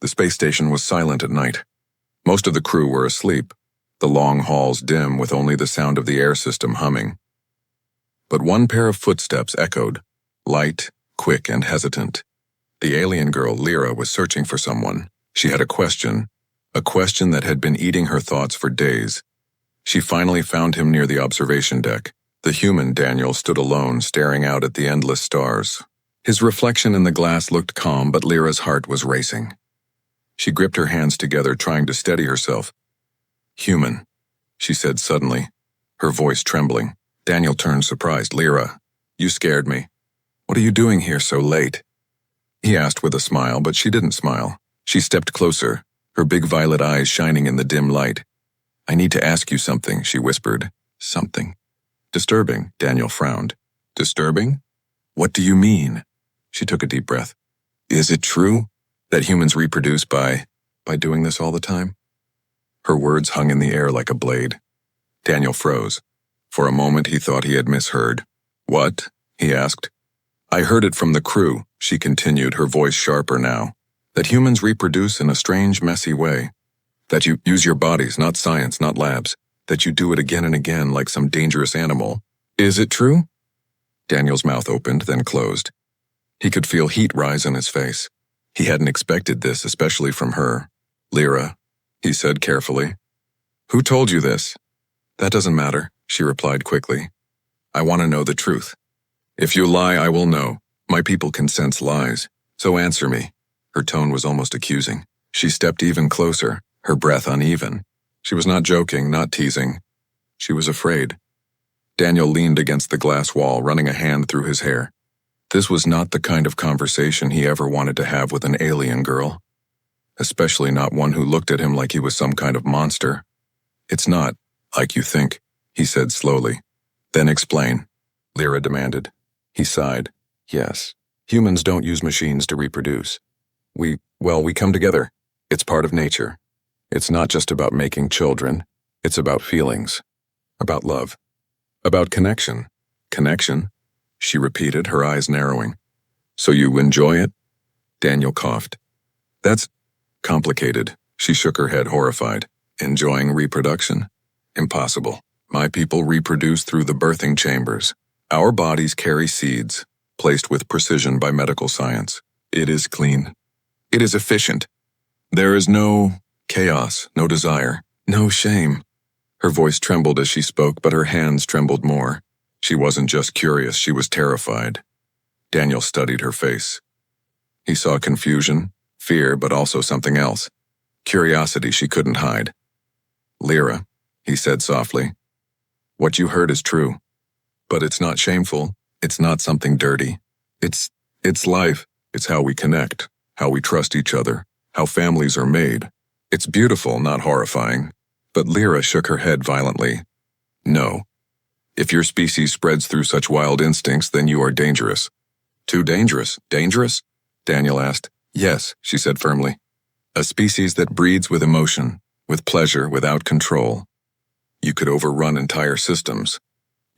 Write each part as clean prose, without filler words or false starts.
The space station was silent at night. Most of the crew were asleep, the long halls dim with only the sound of the air system humming. But one pair of footsteps echoed, light, quick, and hesitant. The alien girl, Lyra, was searching for someone. She had a question that had been eating her thoughts for days. She finally found him near the observation deck. The human, Daniel, stood alone, staring out at the endless stars. His reflection in the glass looked calm, but Lyra's heart was racing. She gripped her hands together, trying to steady herself. "Human," she said suddenly, her voice trembling. Daniel turned surprised. "Lyra, you scared me. What are you doing here so late?" He asked with a smile, but she didn't smile. She stepped closer, her big violet eyes shining in the dim light. "I need to ask you something," she whispered. "Something." "Disturbing," Daniel frowned. "Disturbing? What do you mean?" She took a deep breath. "Is it true that humans reproduce by doing this all the time?" Her words hung in the air like a blade. Daniel froze. For a moment he thought he had misheard. "What?" he asked. "I heard it from the crew," she continued, her voice sharper now. "That humans reproduce in a strange, messy way. That you use your bodies, not science, not labs. That you do it again and again like some dangerous animal. Is it true?" Daniel's mouth opened, then closed. He could feel heat rise in his face. He hadn't expected this, especially from her. "Lyra," he said carefully. "Who told you this?" "That doesn't matter," she replied quickly. "I want to know the truth. If you lie, I will know. My people can sense lies. So answer me." Her tone was almost accusing. She stepped even closer, her breath uneven. She was not joking, not teasing. She was afraid. Daniel leaned against the glass wall, running a hand through his hair. This was not the kind of conversation he ever wanted to have with an alien girl. Especially not one who looked at him like he was some kind of monster. "It's not like you think," he said slowly. "Then explain," Lyra demanded. He sighed. "Yes, humans don't use machines to reproduce. We come together. It's part of nature. It's not just about making children. It's about feelings. About love. About connection." "Connection?" she repeated, her eyes narrowing. "So you enjoy it?" Daniel coughed. "That's complicated." She shook her head, horrified. "Enjoying reproduction? Impossible. My people reproduce through the birthing chambers. Our bodies carry seeds, placed with precision by medical science. It is clean. It is efficient. There is no chaos, no desire, no shame." Her voice trembled as she spoke, but her hands trembled more. She wasn't just curious, she was terrified. Daniel studied her face. He saw confusion, fear, but also something else. Curiosity she couldn't hide. "Lyra," he said softly, "what you heard is true. But it's not shameful. It's not something dirty. It's life. It's how we connect, how we trust each other, how families are made. It's beautiful, not horrifying." But Lyra shook her head violently. "No. If your species spreads through such wild instincts, then you are dangerous." "Too dangerous? Dangerous?" Daniel asked. "Yes," she said firmly. "A species that breeds with emotion, with pleasure, without control. You could overrun entire systems.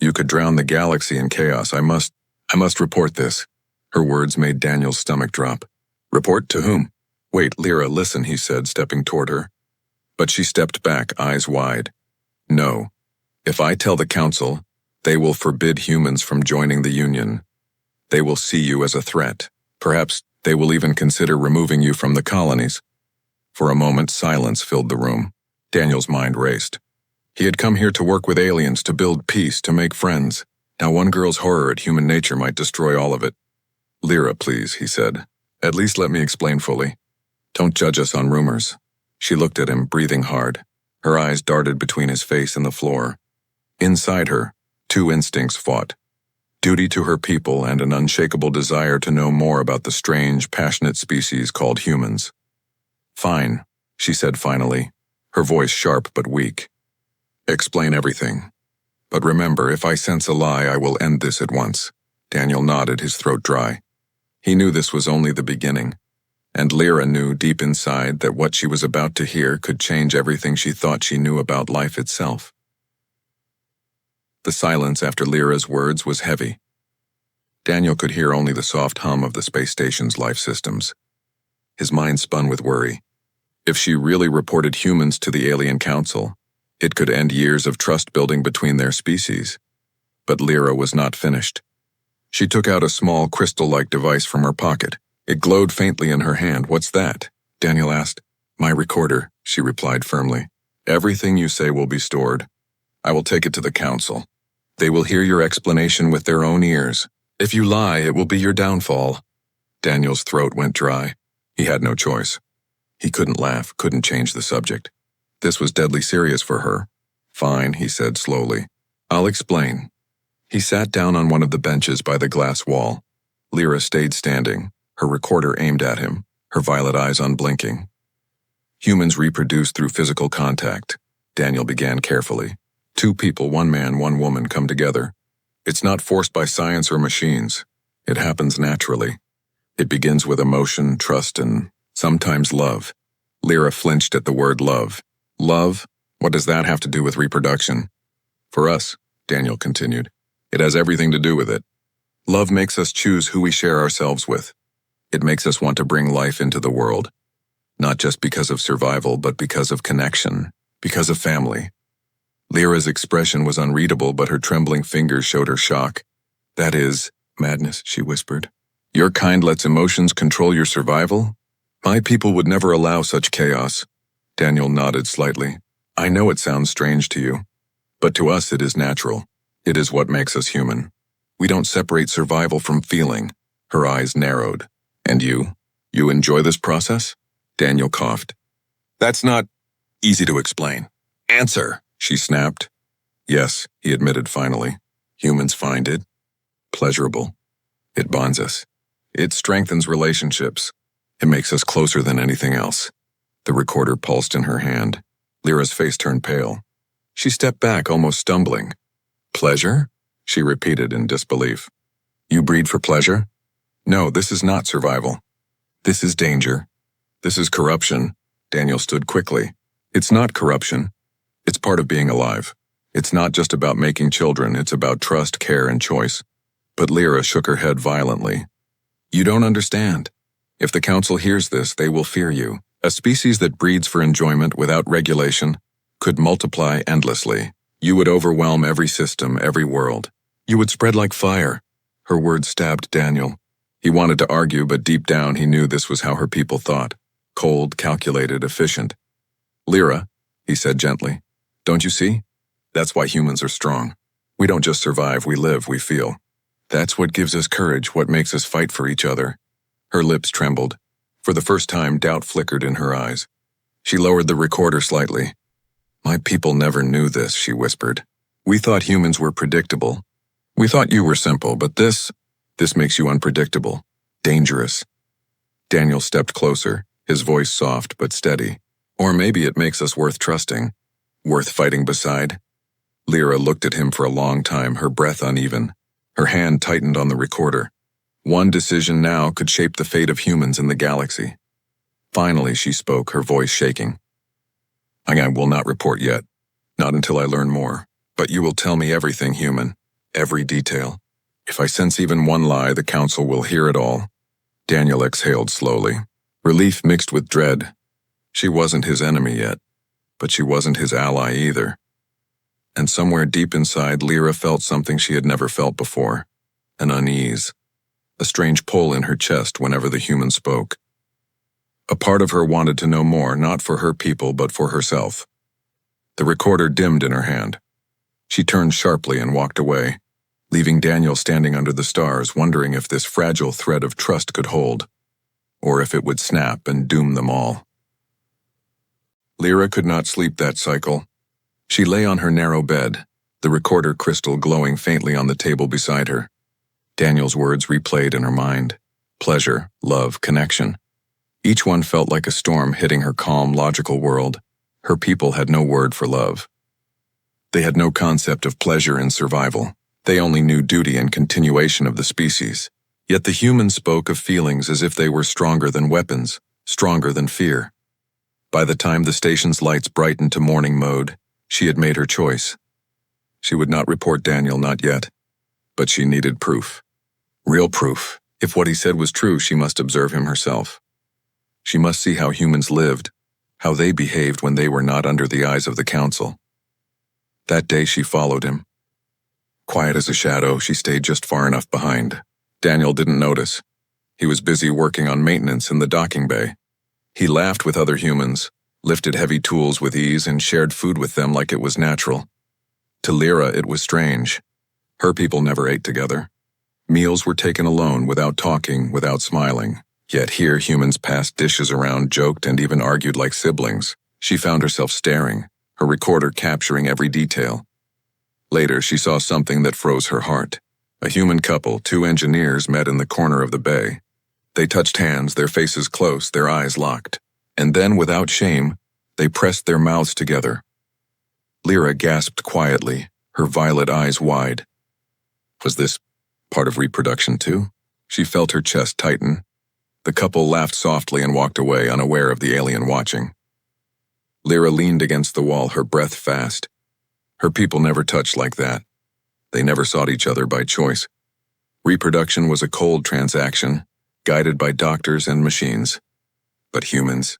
You could drown the galaxy in chaos. I must report this." Her words made Daniel's stomach drop. "Report to whom?" "Wait, Lyra, listen," he said, stepping toward her. But she stepped back, eyes wide. "No. If I tell the council, they will forbid humans from joining the Union. They will see you as a threat. Perhaps they will even consider removing you from the colonies." For a moment, silence filled the room. Daniel's mind raced. He had come here to work with aliens, to build peace, to make friends. Now one girl's horror at human nature might destroy all of it. "Lyra, please," he said. "At least let me explain fully. Don't judge us on rumors." She looked at him, breathing hard. Her eyes darted between his face and the floor. Inside her, two instincts fought. Duty to her people and an unshakable desire to know more about the strange, passionate species called humans. "Fine," she said finally, her voice sharp but weak. "Explain everything. But remember, if I sense a lie, I will end this at once." Daniel nodded, his throat dry. He knew this was only the beginning. And Lyra knew deep inside that what she was about to hear could change everything she thought she knew about life itself. The silence after Lyra's words was heavy. Daniel could hear only the soft hum of the space station's life systems. His mind spun with worry. If she really reported humans to the Alien Council, it could end years of trust building between their species. But Lyra was not finished. She took out a small crystal-like device from her pocket. It glowed faintly in her hand. "What's that?" Daniel asked. "My recorder," she replied firmly. "Everything you say will be stored. I will take it to the council. They will hear your explanation with their own ears. If you lie, it will be your downfall." Daniel's throat went dry. He had no choice. He couldn't laugh, couldn't change the subject. This was deadly serious for her. "Fine," he said slowly. "I'll explain." He sat down on one of the benches by the glass wall. Lyra stayed standing, her recorder aimed at him, her violet eyes unblinking. "Humans reproduce through physical contact," Daniel began carefully. "Two people, one man, one woman, come together. It's not forced by science or machines. It happens naturally. It begins with emotion, trust, and sometimes love." Lyra flinched at the word love. "Love? What does that have to do with reproduction?" "For us," Daniel continued, "it has everything to do with it. Love makes us choose who we share ourselves with. It makes us want to bring life into the world. Not just because of survival, but because of connection, because of family." Lyra's expression was unreadable, but her trembling fingers showed her shock. "That is madness," she whispered. "Your kind lets emotions control your survival? My people would never allow such chaos." Daniel nodded slightly. "I know it sounds strange to you, but to us it is natural. It is what makes us human. We don't separate survival from feeling." Her eyes narrowed. "And you enjoy this process?" Daniel coughed. "That's not easy to explain." "Answer," she snapped. "Yes," he admitted finally. "Humans find it pleasurable. It bonds us. It strengthens relationships. It makes us closer than anything else." The recorder pulsed in her hand. Lyra's face turned pale. She stepped back, almost stumbling. "Pleasure?" she repeated in disbelief. "You breed for pleasure?" "No, this is not survival. This is danger. This is corruption." Daniel stood quickly. "It's not corruption. It's part of being alive. It's not just about making children, it's about trust, care, and choice." But Lyra shook her head violently. "You don't understand. If the council hears this, they will fear you. A species that breeds for enjoyment without regulation could multiply endlessly. You would overwhelm every system, every world. You would spread like fire." Her words stabbed Daniel. He wanted to argue, but deep down he knew this was how her people thought. Cold, calculated, efficient. "Lyra," he said gently, "don't you see? That's why humans are strong. We don't just survive, we live, we feel. That's what gives us courage, what makes us fight for each other." Her lips trembled. For the first time, doubt flickered in her eyes. She lowered the recorder slightly. "My people never knew this," she whispered. "We thought humans were predictable. We thought you were simple, but this makes you unpredictable. Dangerous." Daniel stepped closer, his voice soft but steady. "Or maybe it makes us worth trusting, worth fighting beside." Lyra looked at him for a long time, her breath uneven. Her hand tightened on the recorder. One decision now could shape the fate of humans in the galaxy. Finally, she spoke, her voice shaking. "I will not report yet, not until I learn more. But you will tell me everything, human, every detail. If I sense even one lie, the council will hear it all." Daniel exhaled slowly, relief mixed with dread. She wasn't his enemy yet, but she wasn't his ally either. And somewhere deep inside, Lyra felt something she had never felt before, an unease, a strange pull in her chest whenever the human spoke. A part of her wanted to know more, not for her people, but for herself. The recorder dimmed in her hand. She turned sharply and walked away, leaving Daniel standing under the stars, wondering if this fragile thread of trust could hold, or if it would snap and doom them all. Lyra could not sleep that cycle. She lay on her narrow bed, the recorder crystal glowing faintly on the table beside her. Daniel's words replayed in her mind. Pleasure, love, connection. Each one felt like a storm hitting her calm, logical world. Her people had no word for love. They had no concept of pleasure and survival. They only knew duty and continuation of the species. Yet the humans spoke of feelings as if they were stronger than weapons, stronger than fear. By the time the station's lights brightened to morning mode, she had made her choice. She would not report Daniel, not yet. But she needed proof. Real proof. If what he said was true, she must observe him herself. She must see how humans lived, how they behaved when they were not under the eyes of the council. That day she followed him. Quiet as a shadow, she stayed just far enough behind. Daniel didn't notice. He was busy working on maintenance in the docking bay. He laughed with other humans, lifted heavy tools with ease, and shared food with them like it was natural. To Lyra, it was strange. Her people never ate together. Meals were taken alone, without talking, without smiling. Yet here humans passed dishes around, joked, and even argued like siblings. She found herself staring, her recorder capturing every detail. Later, she saw something that froze her heart. A human couple, 2 engineers, met in the corner of the bay. They touched hands, their faces close, their eyes locked. And then, without shame, they pressed their mouths together. Lyra gasped quietly, her violet eyes wide. Was this part of reproduction too? She felt her chest tighten. The couple laughed softly and walked away, unaware of the alien watching. Lyra leaned against the wall, her breath fast. Her people never touched like that. They never sought each other by choice. Reproduction was a cold transaction, guided by doctors and machines. But humans,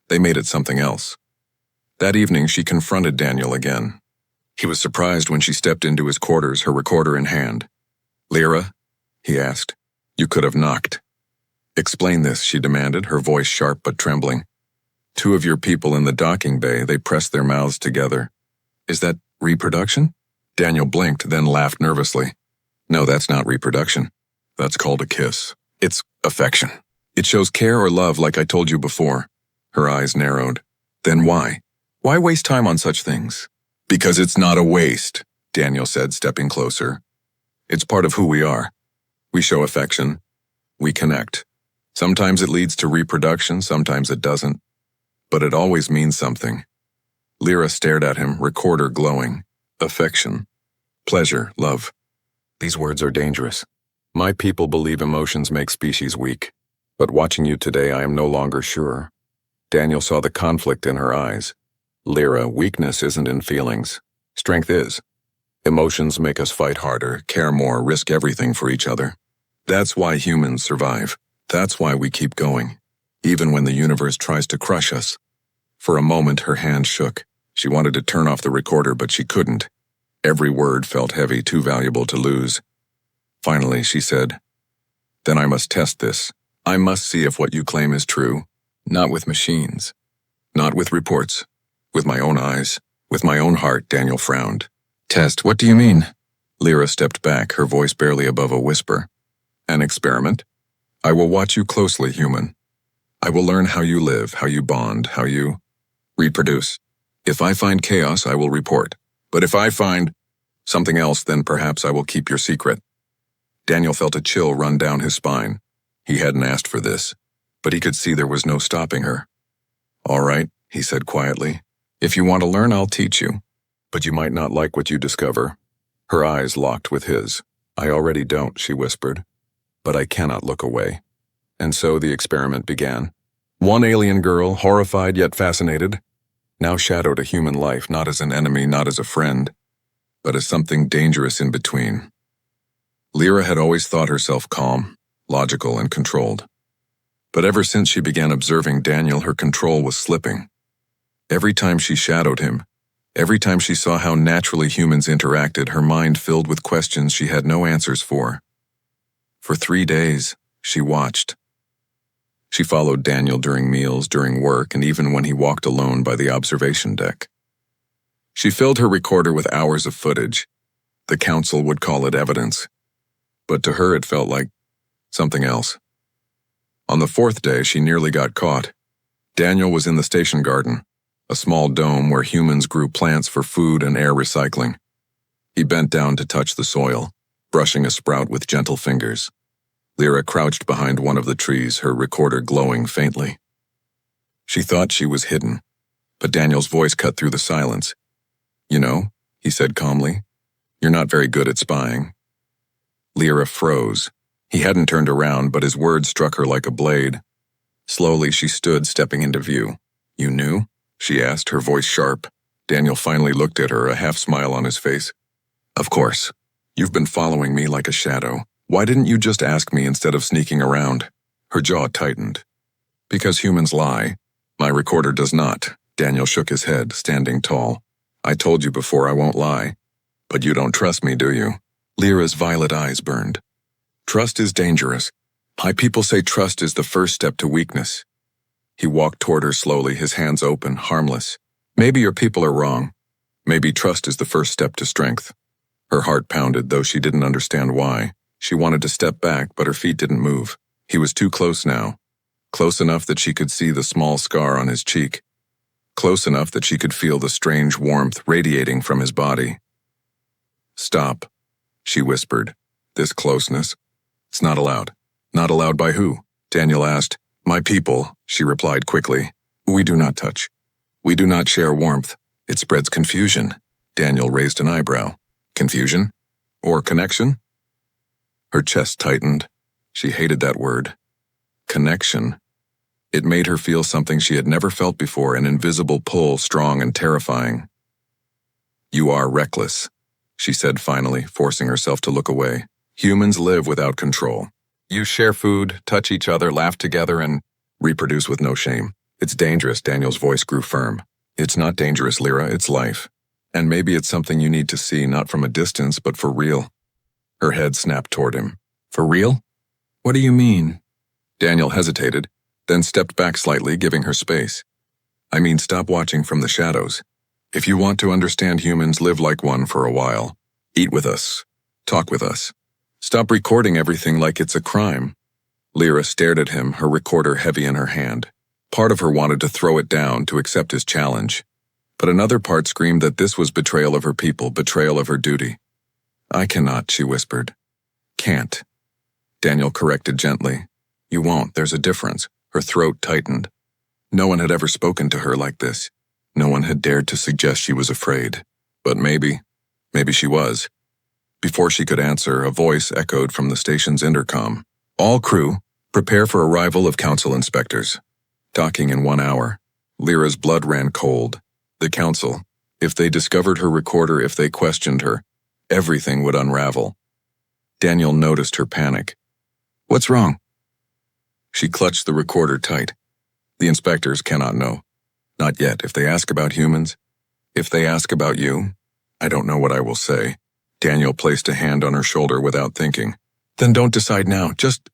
they made it something else. That evening, she confronted Daniel again. He was surprised when she stepped into his quarters, her recorder in hand. "Lyra?" he asked. "You could have knocked." "Explain this," she demanded, her voice sharp but trembling. "2 of your people in the docking bay, they pressed their mouths together. Is that reproduction?" Daniel blinked, then laughed nervously. "No, that's not reproduction. That's called a kiss. It's affection. It shows care or love like I told you before." Her eyes narrowed. "Then why? Why waste time on such things?" "Because it's not a waste," Daniel said, stepping closer. "It's part of who we are. We show affection. We connect. Sometimes it leads to reproduction, sometimes it doesn't. But it always means something." Lyra stared at him, recorder glowing. Affection. Pleasure, love. These words are dangerous. My people believe emotions make species weak. But watching you today, I am no longer sure. Daniel saw the conflict in her eyes. "Lyra, weakness isn't in feelings. Strength is. Emotions make us fight harder, care more, risk everything for each other. That's why humans survive. That's why we keep going, even when the universe tries to crush us." For a moment, her hand shook. She wanted to turn off the recorder, but she couldn't. Every word felt heavy, too valuable to lose. Finally, she said, "Then I must test this. I must see if what you claim is true. Not with machines. Not with reports. With my own eyes. With my own heart." Daniel frowned. "Test? What do you mean?" Lyra stepped back, her voice barely above a whisper. "An experiment? I will watch you closely, human. I will learn how you live, how you bond, how you reproduce. If I find chaos, I will report. But if I find something else, then perhaps I will keep your secret." Daniel felt a chill run down his spine. He hadn't asked for this, but he could see there was no stopping her. "All right," he said quietly. "If you want to learn, I'll teach you. But you might not like what you discover." Her eyes locked with his. "I already don't," she whispered. "But I cannot look away." And so the experiment began. One alien girl, horrified yet fascinated, now shadowed a human life, not as an enemy, not as a friend, but as something dangerous in between. Lyra had always thought herself calm, logical, and controlled. But ever since she began observing Daniel, her control was slipping. Every time she shadowed him, every time she saw how naturally humans interacted, her mind filled with questions she had no answers for. For 3 days, she watched. She followed Daniel during meals, during work, and even when he walked alone by the observation deck. She filled her recorder with hours of footage. The council would call it evidence. But to her it felt like something else. On the 4th day, she nearly got caught. Daniel was in the station garden, a small dome where humans grew plants for food and air recycling. He bent down to touch the soil, brushing a sprout with gentle fingers. Lyra crouched behind one of the trees, her recorder glowing faintly. She thought she was hidden, but Daniel's voice cut through the silence. "You know," he said calmly, "you're not very good at spying." Lyra froze. He hadn't turned around, but his words struck her like a blade. Slowly, she stood, stepping into view. "You knew?" she asked, her voice sharp. Daniel finally looked at her, a half-smile on his face. "Of course. You've been following me like a shadow. Why didn't you just ask me instead of sneaking around?" Her jaw tightened. Because humans lie. My recorder does not. Daniel shook his head, standing tall. I told you before I won't lie. But you don't trust me, do you? Lyra's violet eyes burned. Trust is dangerous. My people say trust is the first step to weakness. He walked toward her slowly, his hands open, harmless. Maybe your people are wrong. Maybe trust is the first step to strength. Her heart pounded, though she didn't understand why. She wanted to step back, but her feet didn't move. He was too close now. Close enough that she could see the small scar on his cheek. Close enough that she could feel the strange warmth radiating from his body. Stop, she whispered. This closeness. It's not allowed. Not allowed by who? Daniel asked. My people, she replied quickly. We do not touch. We do not share warmth. It spreads confusion. Daniel raised an eyebrow. Confusion? Or connection? Her chest tightened. She hated that word. Connection. It made her feel something she had never felt before, an invisible pull, strong and terrifying. You are reckless, she said finally, forcing herself to look away. Humans live without control. You share food, touch each other, laugh together, and reproduce with no shame. It's dangerous, Daniel's voice grew firm. It's not dangerous, Lyra, it's life. And maybe it's something you need to see, not from a distance, but for real. Her head snapped toward him. For real? What do you mean? Daniel hesitated, then stepped back slightly, giving her space. I mean, stop watching from the shadows. If you want to understand humans, live like one for a while. Eat with us. Talk with us. Stop recording everything like it's a crime. Lyra stared at him, her recorder heavy in her hand. Part of her wanted to throw it down, to accept his challenge. But another part screamed that this was betrayal of her people, betrayal of her duty. I cannot, she whispered. Can't. Daniel corrected gently. You won't, there's a difference. Her throat tightened. No one had ever spoken to her like this. No one had dared to suggest she was afraid. But maybe she was. Before she could answer, a voice echoed from the station's intercom. All crew, prepare for arrival of council inspectors. Docking in 1 hour. Lyra's blood ran cold. The council, if they discovered her recorder, if they questioned her, everything would unravel. Daniel noticed her panic. What's wrong? She clutched the recorder tight. The inspectors cannot know. Not yet. If they ask about humans, if they ask about you, I don't know what I will say. Daniel placed a hand on her shoulder without thinking. Then don't decide now. Just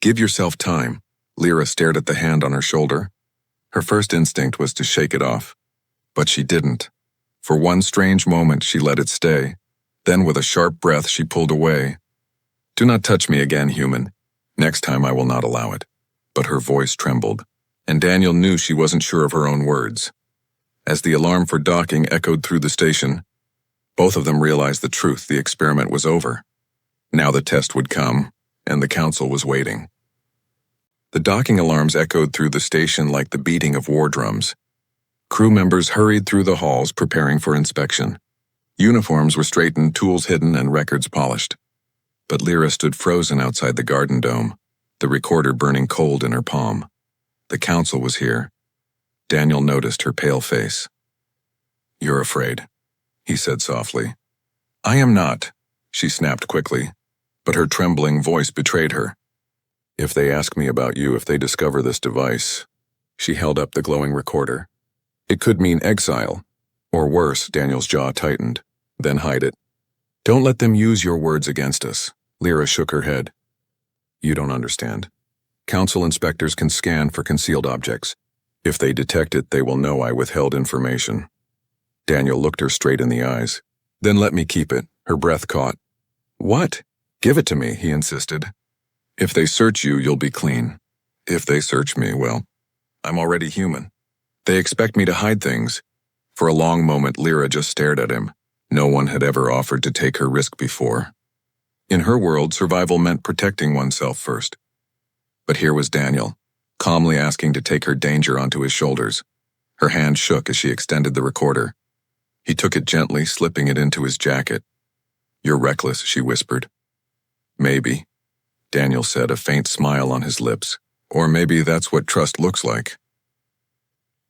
give yourself time. Lyra stared at the hand on her shoulder. Her first instinct was to shake it off. But she didn't. For one strange moment, she let it stay. Then with a sharp breath, she pulled away. Do not touch me again, human. Next time I will not allow it. But her voice trembled, and Daniel knew she wasn't sure of her own words. As the alarm for docking echoed through the station, both of them realized the truth. The experiment was over. Now the test would come, and the council was waiting. The docking alarms echoed through the station like the beating of war drums. Crew members hurried through the halls preparing for inspection. Uniforms were straightened, tools hidden, and records polished. But Lyra stood frozen outside the garden dome, the recorder burning cold in her palm. The council was here. Daniel noticed her pale face. You're afraid, he said softly. I am not, she snapped quickly, but her trembling voice betrayed her. If they ask me about you, if they discover this device, she held up the glowing recorder. It could mean exile, or worse, Daniel's jaw tightened. Then hide it. Don't let them use your words against us. Lyra shook her head. You don't understand. Council inspectors can scan for concealed objects. If they detect it, they will know I withheld information. Daniel looked her straight in the eyes. Then let me keep it. Her breath caught. What? Give it to me, he insisted. If they search you, you'll be clean. If they search me, well, I'm already human. They expect me to hide things. For a long moment, Lyra just stared at him. No one had ever offered to take her risk before. In her world, survival meant protecting oneself first. But here was Daniel, calmly asking to take her danger onto his shoulders. Her hand shook as she extended the recorder. He took it gently, slipping it into his jacket. You're reckless, she whispered. Maybe, Daniel said, a faint smile on his lips. Or maybe that's what trust looks like.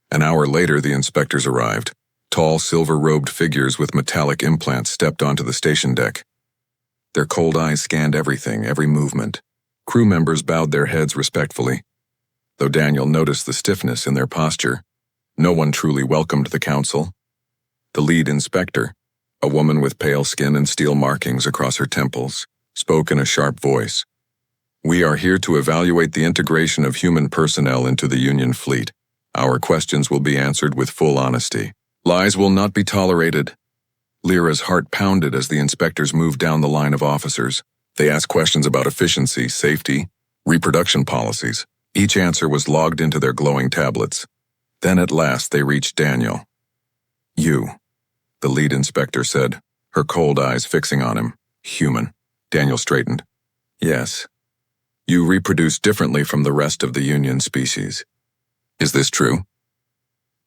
An hour later, the inspectors arrived. Tall, silver-robed figures with metallic implants stepped onto the station deck. Their cold eyes scanned everything, every movement. Crew members bowed their heads respectfully. though Daniel noticed the stiffness in their posture. No one truly welcomed the council. The lead inspector, a woman with pale skin and steel markings across her temples, spoke in a sharp voice. "We are here to evaluate the integration of human personnel into the Union fleet. Our questions will be answered with full honesty. Lies will not be tolerated." Lyra's heart pounded as the inspectors moved down the line of officers. They asked questions about efficiency, safety, reproduction policies. Each answer was logged into their glowing tablets. Then at last they reached Daniel. "You," the lead inspector said, her cold eyes fixing on him. "Human." Daniel straightened. "Yes. You reproduce differently from the rest of the Union species. Is this true?"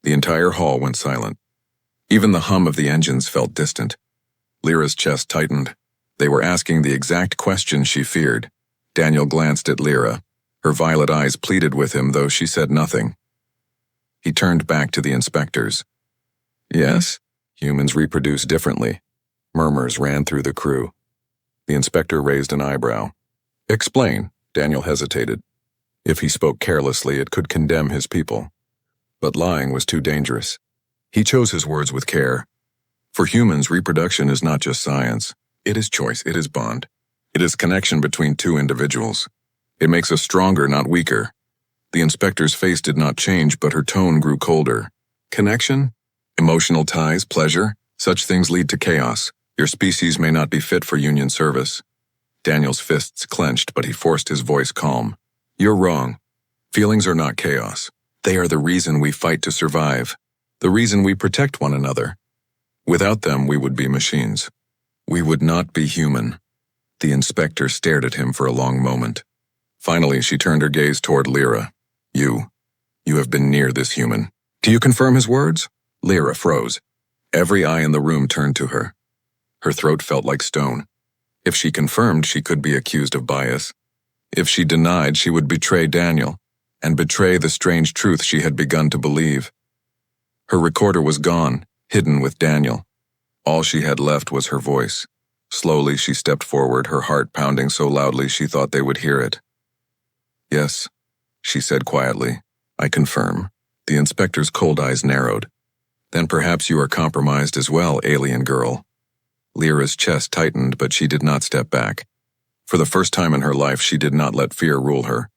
The entire hall went silent. Even the hum of the engines felt distant. Lyra's chest tightened. They were asking the exact question she feared. Daniel glanced at Lyra. Her violet eyes pleaded with him, though she said nothing. He turned back to the inspectors. "Yes, humans reproduce differently." Murmurs ran through the crew. The inspector raised an eyebrow. "Explain." Daniel hesitated. If he spoke carelessly, it could condemn his people. But lying was too dangerous. He chose his words with care. For humans, reproduction is not just science. It is choice, it is bond. It is connection between two individuals. It makes us stronger, not weaker. The inspector's face did not change, but her tone grew colder. Connection? Emotional ties, pleasure? Such things lead to chaos. Your species may not be fit for Union service. Daniel's fists clenched, but he forced his voice calm. "You're wrong. Feelings are not chaos. They are the reason we fight to survive. The reason we protect one another. Without them, we would be machines. We would not be human." The inspector stared at him for a long moment. Finally, she turned her gaze toward Lyra. You have been near this human. Do you confirm his words?" Lyra froze. Every eye in the room turned to her. Her throat felt like stone. If she confirmed, she could be accused of bias. If she denied, she would betray Daniel, and betray the strange truth she had begun to believe. Her recorder was gone, hidden with Daniel. All she had left was her voice. Slowly she stepped forward, her heart pounding so loudly she thought they would hear it. "Yes," she said quietly. "I confirm." The inspector's cold eyes narrowed. "Then perhaps you are compromised as well, alien girl." Lyra's chest tightened, but she did not step back. For the first time in her life, she did not let fear rule her.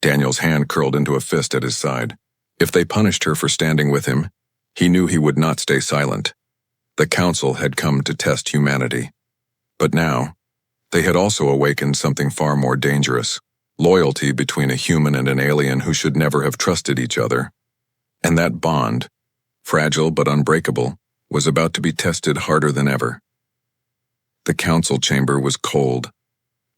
Daniel's hand curled into a fist at his side. If they punished her for standing with him, he knew he would not stay silent. The council had come to test humanity. But now, they had also awakened something far more dangerous. Loyalty between a human and an alien who should never have trusted each other. And that bond, fragile but unbreakable, was about to be tested harder than ever. The council chamber was cold.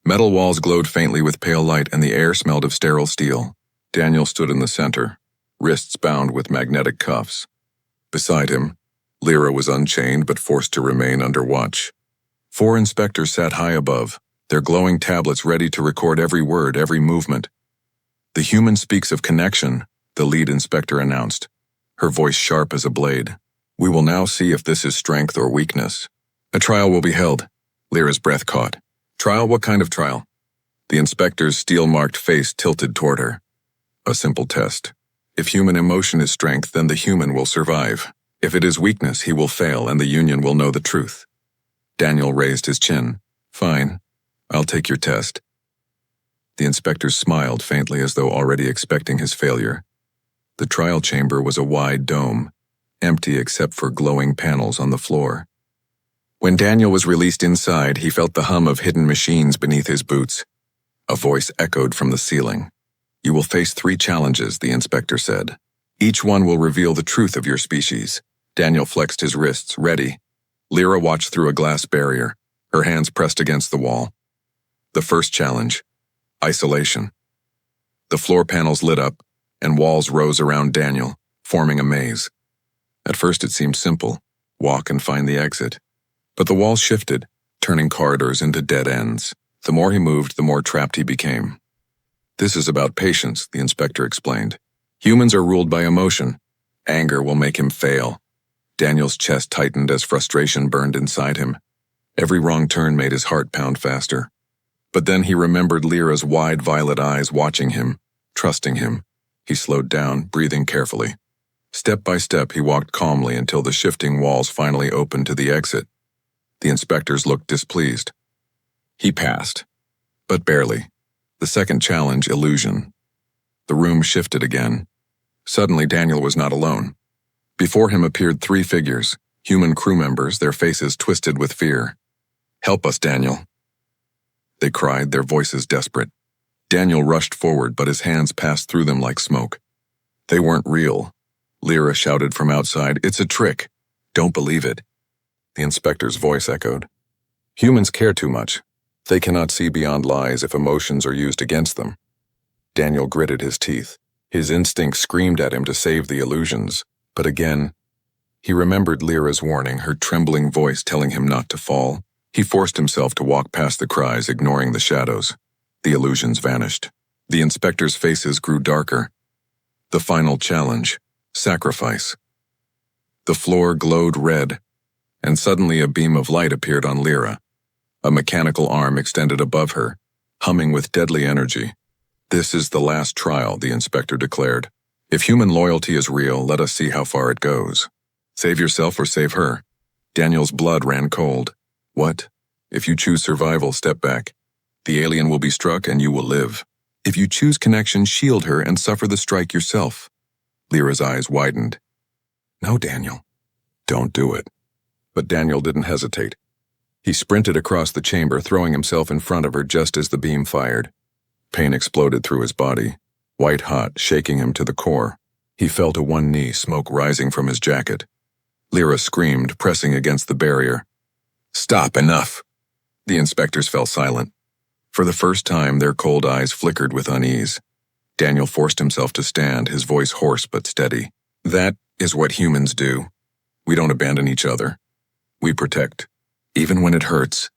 Metal walls glowed faintly with pale light, and the air smelled of sterile steel. Daniel stood in the center, wrists bound with magnetic cuffs. Beside him, Lyra was unchained but forced to remain under watch. 4 inspectors sat high above, their glowing tablets ready to record every word, every movement. "The human speaks of connection," the lead inspector announced, her voice sharp as a blade. "We will now see if this is strength or weakness. A trial will be held." Lyra's breath caught. "Trial? What kind of trial?" The inspector's steel-marked face tilted toward her. "A simple test. If human emotion is strength, then the human will survive. If it is weakness, he will fail, and the Union will know the truth." Daniel raised his chin. "Fine. I'll take your test." The inspectors smiled faintly as though already expecting his failure. The trial chamber was a wide dome, empty except for glowing panels on the floor. When Daniel was released inside, he felt the hum of hidden machines beneath his boots. A voice echoed from the ceiling. "You will face 3 challenges," the inspector said. "Each one will reveal the truth of your species." Daniel flexed his wrists, ready. Lyra watched through a glass barrier, her hands pressed against the wall. The first challenge: isolation. The floor panels lit up, and walls rose around Daniel, forming a maze. At first it seemed simple: walk and find the exit. But the walls shifted, turning corridors into dead ends. The more he moved, the more trapped he became. "This is about patience," the inspector explained. "Humans are ruled by emotion. Anger will make him fail." Daniel's chest tightened as frustration burned inside him. Every wrong turn made his heart pound faster. But then he remembered Lyra's wide violet eyes watching him, trusting him. He slowed down, breathing carefully. Step by step, he walked calmly until the shifting walls finally opened to the exit. The inspectors looked displeased. He passed, but barely. The second challenge, illusion. The room shifted again. Suddenly, Daniel was not alone. Before him appeared three figures, human crew members, their faces twisted with fear. "Help us, Daniel," they cried, their voices desperate. Daniel rushed forward, but his hands passed through them like smoke. "They weren't real," Lyra shouted from outside. "It's a trick. Don't believe it." The inspector's voice echoed. "Humans care too much. They cannot see beyond lies if emotions are used against them." Daniel gritted his teeth. His instinct screamed at him to save the illusions, but again, he remembered Lyra's warning, her trembling voice telling him not to fall. He forced himself to walk past the cries, ignoring the shadows. The illusions vanished. The inspectors' faces grew darker. The final challenge, sacrifice. The floor glowed red, and suddenly a beam of light appeared on Lyra. A mechanical arm extended above her, humming with deadly energy. "This is the last trial," the inspector declared. "If human loyalty is real, let us see how far it goes. Save yourself or save her." Daniel's blood ran cold. "What? If you choose survival, step back. The alien will be struck and you will live. If you choose connection, shield her and suffer the strike yourself." Lyra's eyes widened. "No, Daniel. Don't do it." But Daniel didn't hesitate. He sprinted across the chamber, throwing himself in front of her just as the beam fired. Pain exploded through his body, white hot, shaking him to the core. He fell to one knee, smoke rising from his jacket. Lyra screamed, pressing against the barrier. "Stop, enough!" The inspectors fell silent. For the first time, their cold eyes flickered with unease. Daniel forced himself to stand, his voice hoarse but steady. "That is what humans do. We don't abandon each other. We protect, even when it hurts."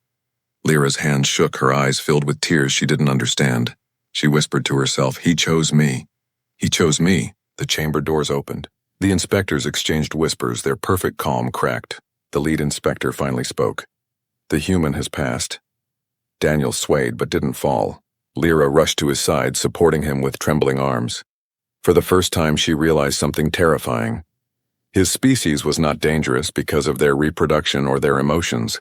Lyra's hands shook, her eyes filled with tears she didn't understand. She whispered to herself, "He chose me. He chose me." The chamber doors opened. The inspectors exchanged whispers, their perfect calm cracked. The lead inspector finally spoke. "The human has passed." Daniel swayed but didn't fall. Lyra rushed to his side, supporting him with trembling arms. For the first time, she realized something terrifying. His species was not dangerous because of their reproduction or their emotions.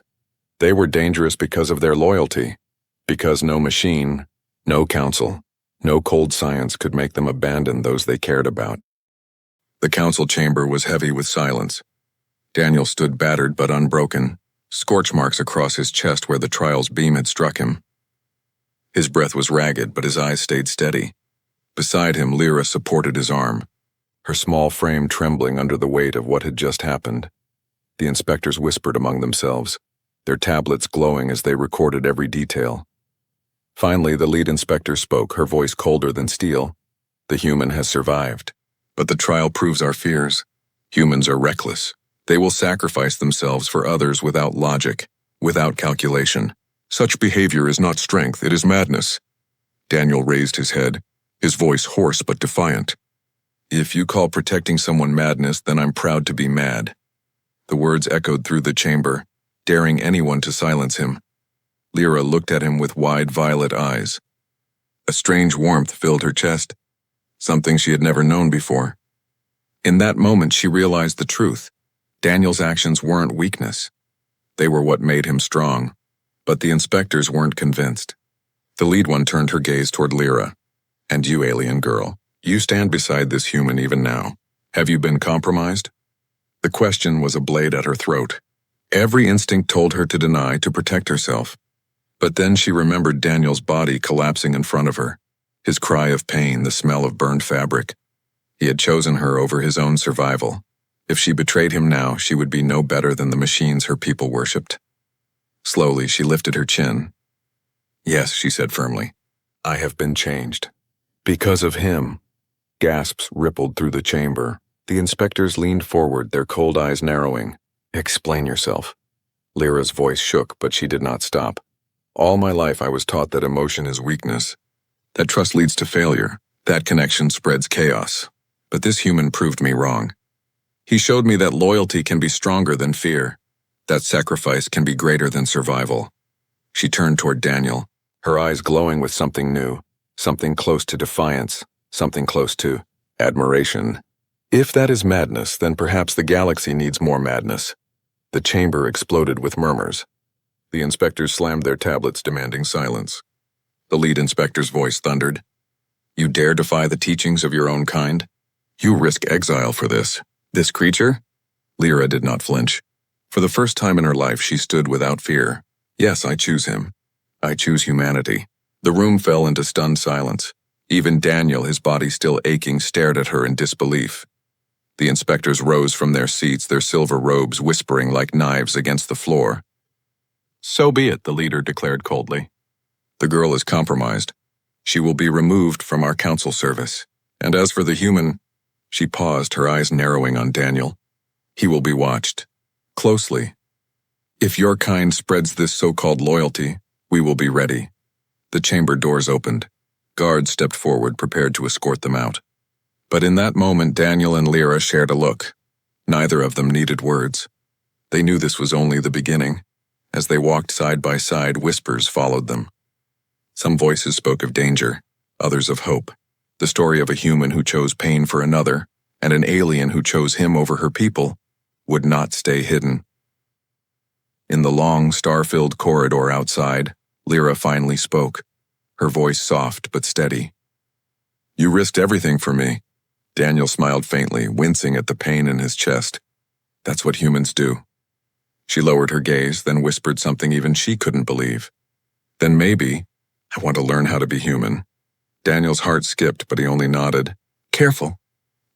They were dangerous because of their loyalty, because no machine, no council, no cold science could make them abandon those they cared about. The council chamber was heavy with silence. Daniel stood battered but unbroken, scorch marks across his chest where the trial's beam had struck him. His breath was ragged, but his eyes stayed steady. Beside him, Lyra supported his arm, her small frame trembling under the weight of what had just happened. The inspectors whispered among themselves, their tablets glowing as they recorded every detail. Finally, the lead inspector spoke, her voice colder than steel. "The human has survived. But the trial proves our fears. Humans are reckless. They will sacrifice themselves for others without logic, without calculation. Such behavior is not strength, it is madness." Daniel raised his head, his voice hoarse but defiant. "If you call protecting someone madness, then I'm proud to be mad." The words echoed through the chamber, daring anyone to silence him. Lyra looked at him with wide violet eyes. A strange warmth filled her chest, something she had never known before. In that moment, she realized the truth. Daniel's actions weren't weakness. They were what made him strong. But the inspectors weren't convinced. The lead one turned her gaze toward Lyra. "And you, alien girl, you stand beside this human even now. Have you been compromised?" The question was a blade at her throat. Every instinct told her to deny, to protect herself. But then she remembered Daniel's body collapsing in front of her, his cry of pain, the smell of burned fabric. He had chosen her over his own survival. If she betrayed him now, she would be no better than the machines her people worshipped. Slowly, she lifted her chin. "Yes," she said firmly, "I have been changed. Because of him." Gasps rippled through the chamber. The inspectors leaned forward, their cold eyes narrowing. "Explain yourself." Lyra's voice shook, but she did not stop. "All my life I was taught that emotion is weakness, that trust leads to failure, that connection spreads chaos. But this human proved me wrong. He showed me that loyalty can be stronger than fear, that sacrifice can be greater than survival." She turned toward Daniel, her eyes glowing with something new, something close to defiance, something close to Admiration. If that is madness, then perhaps the galaxy needs more madness. The chamber exploded with murmurs. The inspectors slammed their tablets, demanding silence. The lead inspector's voice thundered. You dare defy the teachings of your own kind? You risk exile for this. This creature? Lyra did not flinch. For the first time in her life, she stood without fear. Yes, I choose him. I choose humanity. The room fell into stunned silence. Even Daniel, his body still aching, stared at her in disbelief. The inspectors rose from their seats, their silver robes whispering like knives against the floor. So be it, the leader declared coldly. The girl is compromised. She will be removed from our council service. And as for the human, she paused, her eyes narrowing on Daniel. He will be watched. Closely. If your kind spreads this so-called loyalty, we will be ready. The chamber doors opened. Guards stepped forward, prepared to escort them out. But in that moment, Daniel and Lyra shared a look. Neither of them needed words. They knew this was only the beginning. As they walked side by side, whispers followed them. Some voices spoke of danger, others of hope. The story of a human who chose pain for another, and an alien who chose him over her people, would not stay hidden. In the long, star-filled corridor outside, Lyra finally spoke, her voice soft but steady. You risked everything for me. Daniel smiled faintly, wincing at the pain in his chest. That's what humans do. She lowered her gaze, then whispered something even she couldn't believe. Then maybe, I want to learn how to be human. Daniel's heart skipped, but he only nodded. Careful.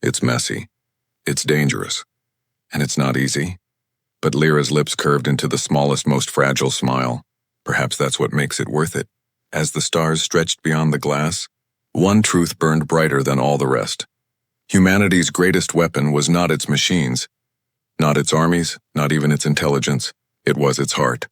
It's messy. It's dangerous. And it's not easy. But Lyra's lips curved into the smallest, most fragile smile. Perhaps that's what makes it worth it. As the stars stretched beyond the glass, one truth burned brighter than all the rest. Humanity's greatest weapon was not its machines, not its armies, not even its intelligence. It was its heart.